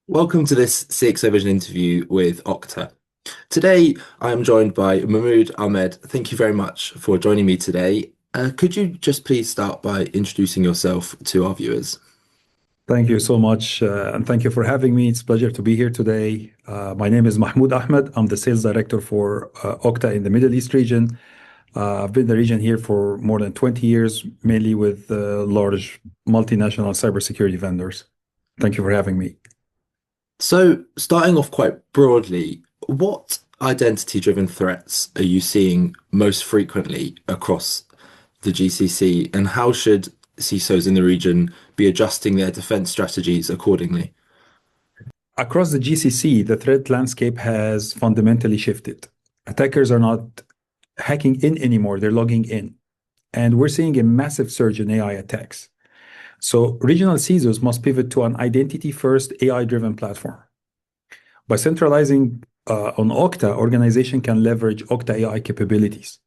Welcome to this CXO Vision interview with Okta. Today, I am joined by Mahmoud Ahmed. Thank you very much for joining me today. Could you just please start by introducing yourself to our viewers? Thank you so much, and thank you for having me. It's a pleasure to be here today. My name is Mahmoud Ahmed. I'm the sales director for Okta in the Middle East region. I've been in the region here for more than 20 years, mainly with large multinational cybersecurity vendors. Thank you for having me. So, starting off quite broadly, what identity-driven threats are you seeing most frequently across the GCC, and how should CISOs in the region be adjusting their defense strategies accordingly? Across the GCC, the threat landscape has fundamentally shifted. Attackers are not hacking in anymore, they're logging in. And we're seeing a massive surge in AI attacks. So regional CISOs must pivot to an identity-first AI-driven platform. By centralizing on Okta, organization can leverage Okta AI capabilities.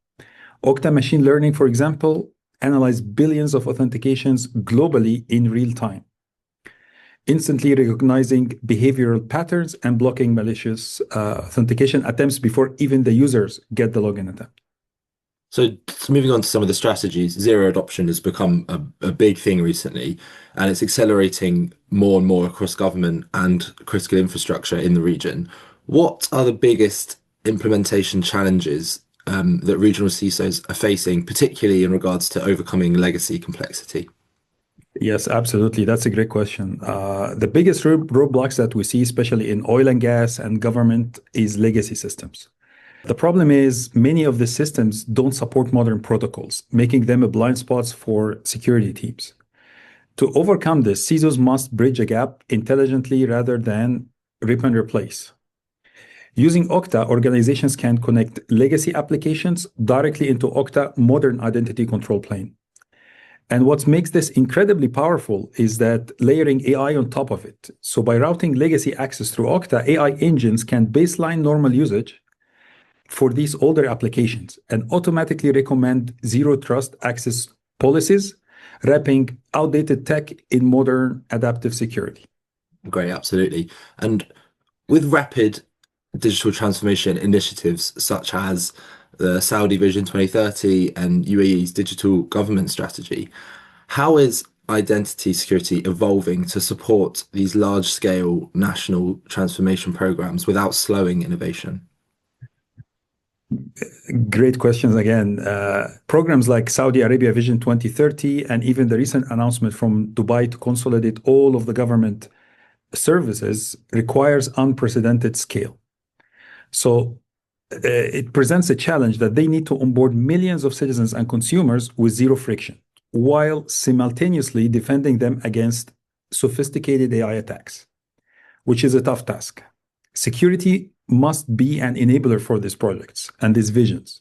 Okta machine learning, for example, analyze billions of authentications globally in real time, instantly recognizing behavioral patterns and blocking malicious authentication attempts before even the users get the login attempt. So, moving on to some of the strategies, zero adoption has become a big thing recently, and it's accelerating more and more across government and critical infrastructure in the region. What are the biggest implementation challenges that regional CISOs are facing, particularly in regards to overcoming legacy complexity? Yes, absolutely. That's a great question. The biggest roadblocks that we see, especially in oil and gas and government, is legacy systems. The problem is many of the systems don't support modern protocols, making them a blind spots for security teams. To overcome this, CISOs must bridge a gap intelligently rather than rip and replace. Using Okta, organizations can connect legacy applications directly into Okta modern identity control plane. And what makes this incredibly powerful is that layering AI on top of it. So by routing legacy access through Okta, AI engines can baseline normal usage for these older applications and automatically recommend zero trust access policies, wrapping outdated tech in modern adaptive security. Great, absolutely. And with rapid digital transformation initiatives such as the Saudi Vision 2030 and UAE's digital government strategy, how is identity security evolving to support these large-scale national transformation programs without slowing innovation? Great questions again. Programs like Saudi Arabia Vision 2030 and even the recent announcement from Dubai to consolidate all of the government services requires unprecedented scale. So it presents a challenge that they need to onboard millions of citizens and consumers with zero friction, while simultaneously defending them against sophisticated AI attacks, which is a tough task. Security must be an enabler for these projects and these visions.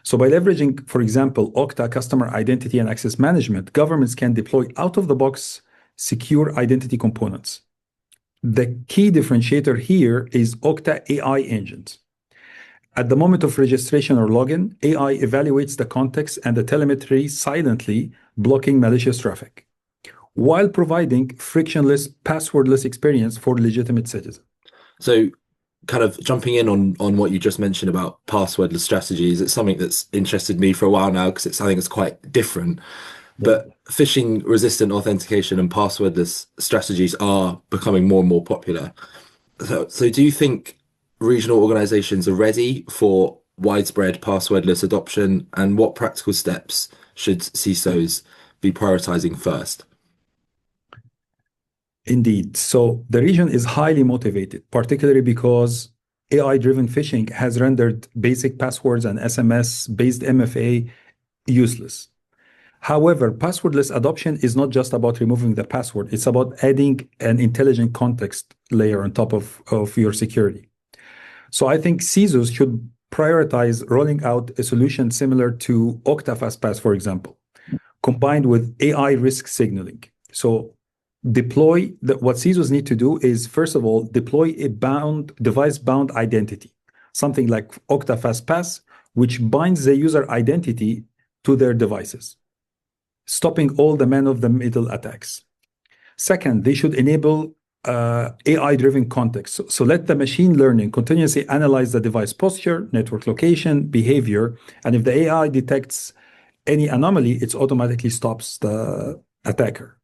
So by leveraging, for example, Okta customer identity and access management, governments can deploy out-of-the-box secure identity components. The key differentiator here is Okta AI engines. At the moment of registration or login, AI evaluates the context and the telemetry silently, blocking malicious traffic, while providing frictionless, passwordless experience for legitimate citizens. So, kind of jumping in on what you just mentioned about passwordless strategies, it's something that's interested me for a while now because it's something that's quite different. Yeah. But phishing-resistant authentication and passwordless strategies are becoming more and more popular. So do you think regional organizations are ready for widespread passwordless adoption, and what practical steps should CISOs be prioritizing first? Indeed. So the region is highly motivated, particularly because AI-driven phishing has rendered basic passwords and SMS-based MFA useless. However, passwordless adoption is not just about removing the password, it's about adding an intelligent context layer on top of your security. So I think CISOs should prioritize rolling out a solution similar to Okta FastPass, for example, combined with AI risk signaling. So what CISOs need to do is, first of all, deploy a device-bound identity, something like Okta FastPass, which binds the user identity to their devices, stopping all the man-of-the-middle attacks. Second, they should enable AI-driven context. So let the machine learning continuously analyze the device posture, network location, behavior, and if the AI detects any anomaly, it automatically stops the attacker.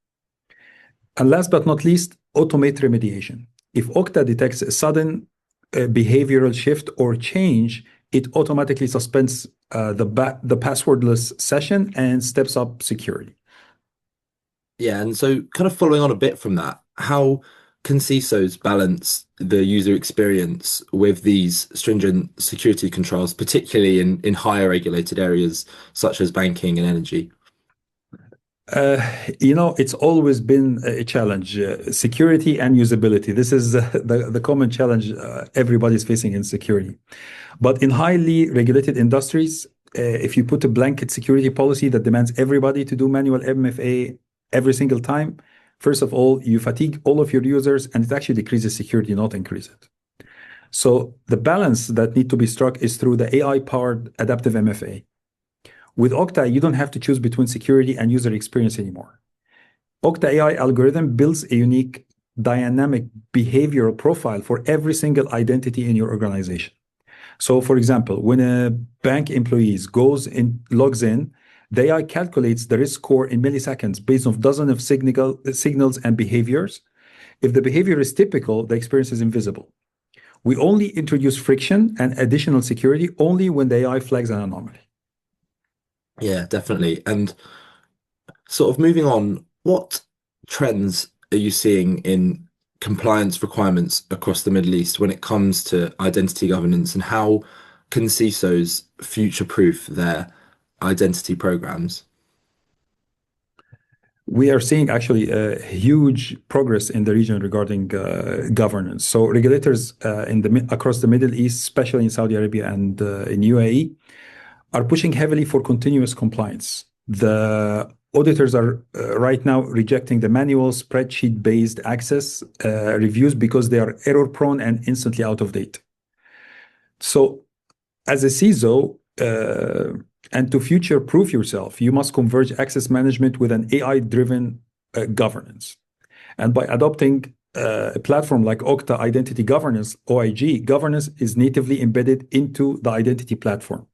And last but not least, automate remediation. If Okta detects a sudden behavioral shift or change, it automatically suspends the passwordless session and steps up security. Yeah, and so kind of following on a bit from that, how can CISOs balance the user experience with these stringent security controls, particularly in higher regulated areas such as banking and energy? Uh, it's always been a challenge, security and usability. This is the common challenge everybody's facing in security. But in highly regulated industries, if you put a blanket security policy that demands everybody to do manual MFA every single time, first of all, you fatigue all of your users and it actually decreases security, not increase it. So the balance that need to be struck is through the AI-powered adaptive MFA. With Okta, you don't have to choose between security and user experience anymore. Okta AI algorithm builds a unique dynamic behavioral profile for every single identity in your organization. So, for example, when a bank employee logs in, the AI calculates the risk score in milliseconds based on dozens of signals and behaviors. If the behavior is typical, the experience is invisible. We only introduce friction and additional security only when the AI flags an anomaly. Yeah, definitely. And sort of moving on, what trends are you seeing in compliance requirements across the Middle East when it comes to identity governance, and how can CISOs future-proof their identity programs? We are seeing actually a huge progress in the region regarding governance. So regulators across the Middle East, especially in Saudi Arabia and in UAE, are pushing heavily for continuous compliance. The auditors are right now rejecting the manual spreadsheet-based access reviews because they are error-prone and instantly out of date. So as a CISO, and to future-proof yourself, you must converge access management with an AI-driven governance. And by adopting a platform like Okta Identity Governance, OIG, governance is natively embedded into the identity platform.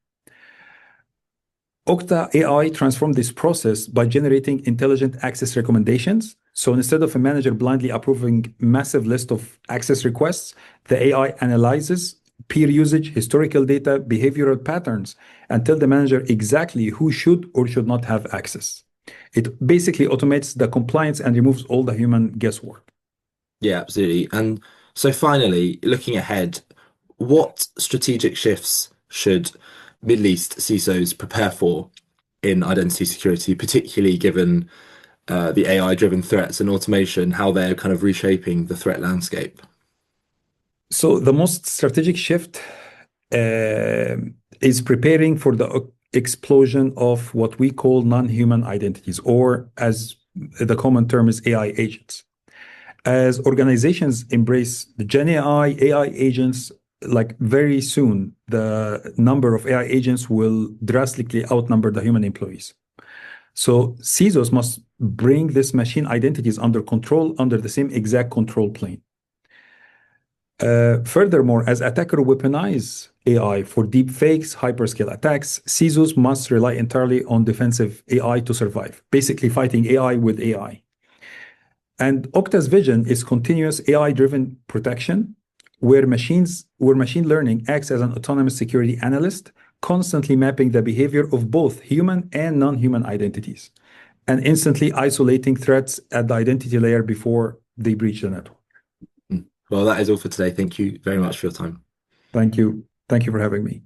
Okta AI transformed this process by generating intelligent access recommendations. So instead of a manager blindly approving massive list of access requests, the AI analyzes peer usage, historical data, behavioral patterns, and tell the manager exactly who should or should not have access. It basically automates the compliance and removes all the human guesswork. Yeah, absolutely. And so finally, looking ahead, what strategic shifts should Middle East CISOs prepare for in identity security, particularly given the AI-driven threats and automation, how they're kind of reshaping the threat landscape? So the most strategic shift is preparing for the explosion of what we call non-human identities, or as the common term is AI agents. As organizations embrace the Gen AI agents, like very soon, the number of AI agents will drastically outnumber the human employees. So CISOs must bring this machine identities under control under the same exact control plane. Furthermore, as attackers weaponize AI for deep fakes, hyperscale attacks, CISOs must rely entirely on defensive AI to survive, basically fighting AI with AI. And Okta's vision is continuous AI-driven protection, where machine learning acts as an autonomous security analyst, constantly mapping the behavior of both human and non-human identities, and instantly isolating threats at the identity layer before they breach the network. Well, that is all for today. Thank you very much for your time. Thank you. Thank you for having me.